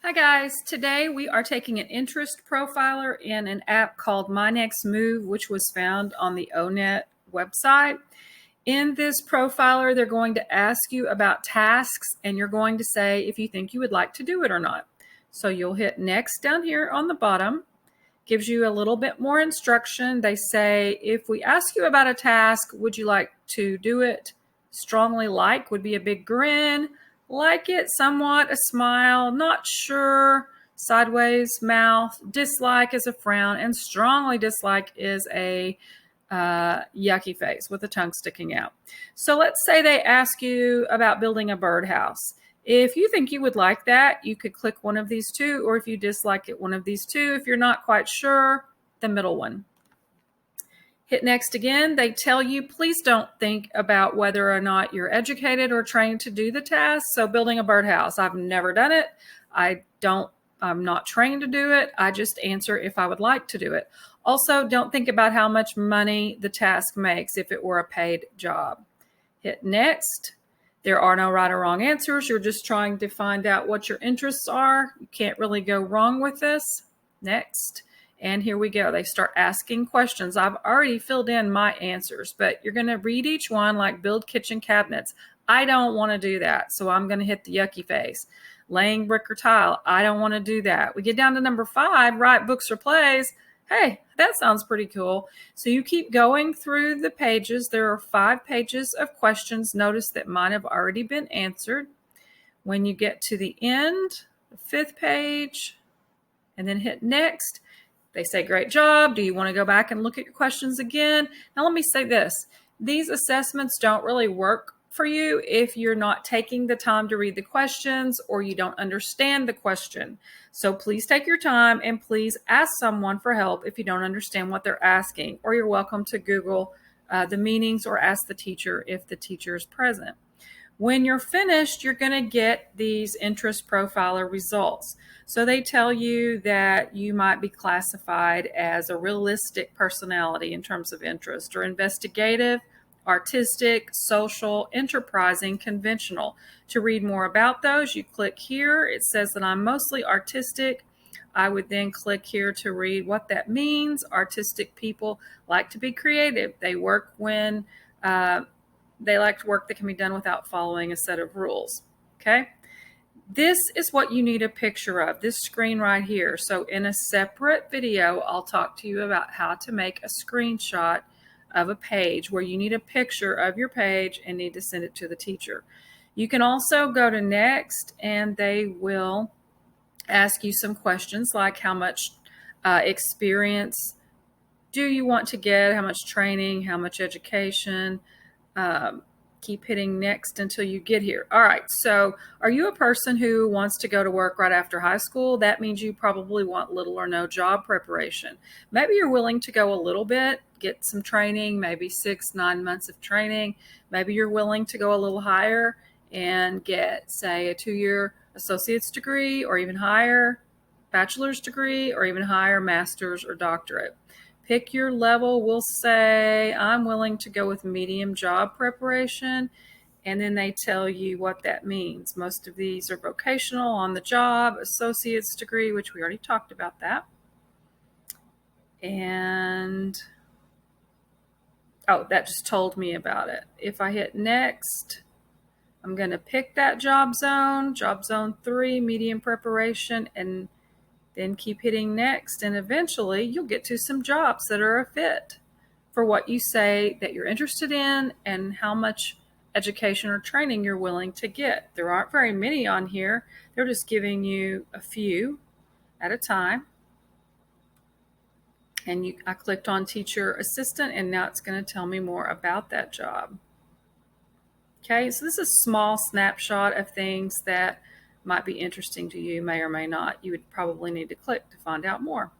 Hi guys, today we are taking an interest profiler in an app called My Next Move, which was found on the ONET website. In this profiler, they're going to ask you about tasks and you're going to say if you think you would like to do it or not. So you'll hit next down here on the bottom. Gives you a little bit more instruction. They say, if we ask you about a task, would you like to do it? Strongly like would be a big grin. Like it, somewhat, a smile, not sure, sideways mouth, dislike is a frown, and strongly dislike is a yucky face with the tongue sticking out. So let's say they ask you about building a birdhouse. If you think you would like that, you could click one of these two, or if you dislike it, one of these two. If you're not quite sure, the middle one. Hit next again. They tell you, please don't think about whether or not you're educated or trained to do the task. So building a birdhouse, I've never done it. I'm not trained to do it. I just answer if I would like to do it. Also, don't think about how much money the task makes if it were a paid job. Hit next. There are no right or wrong answers. You're just trying to find out what your interests are. You can't really go wrong with this. Next. And here we go. They start asking questions. I've already filled in my answers, but you're going to read each one like build kitchen cabinets. I don't want to do that, so I'm going to hit the yucky face. Laying brick or tile. I don't want to do that. We get down to number 5, write books or plays. Hey, that sounds pretty cool. So you keep going through the pages. There are 5 pages of questions. Notice that mine have already been answered. When you get to the end, the 5th page, and then hit next, they say, great job. Do you want to go back and look at your questions again? Now, let me say this. These assessments don't really work for you if you're not taking the time to read the questions or you don't understand the question. So please take your time and please ask someone for help if you don't understand what they're asking, or you're welcome to Google the meanings or ask the teacher if the teacher is present. When you're finished, you're going to get these interest profiler results. So they tell you that you might be classified as a realistic personality in terms of interest, or investigative, artistic, social, enterprising, conventional. To read more about those, you click here. It says that I'm mostly artistic. I would then click here to read what that means. Artistic people like to be creative. They work when they like work that can be done without following a set of rules. Okay. This is what you need a picture of, this screen right here. So in a separate video, I'll talk to you about how to make a screenshot of a page where you need a picture of your page and need to send it to the teacher. You can also go to next and they will ask you some questions like how much experience do you want to get, how much training, how much education. Keep hitting next until you get here. All right, so are you a person who wants to go to work right after high school? That means you probably want little or no job preparation. Maybe you're willing to go a little bit, get some training, maybe 6-9 months of training. Maybe you're willing to go a little higher and get, say, a 2-year associate's degree, or even higher, bachelor's degree, or even higher, master's or doctorate. Pick your level. We'll say I'm willing to go with medium job preparation, and then they tell you what that means. Most of these are vocational, on the job, associate's degree, which we already talked about that. And, oh, that just told me about it. If I hit next, I'm going to pick that job zone 3, medium preparation, and then keep hitting next, and eventually you'll get to some jobs that are a fit for what you say that you're interested in and how much education or training you're willing to get. There aren't very many on here. They're just giving you a few at a time. And I clicked on teacher assistant, and now it's going to tell me more about that job. Okay, so this is a small snapshot of things that might be interesting to you, may or may not. You would probably need to click to find out more.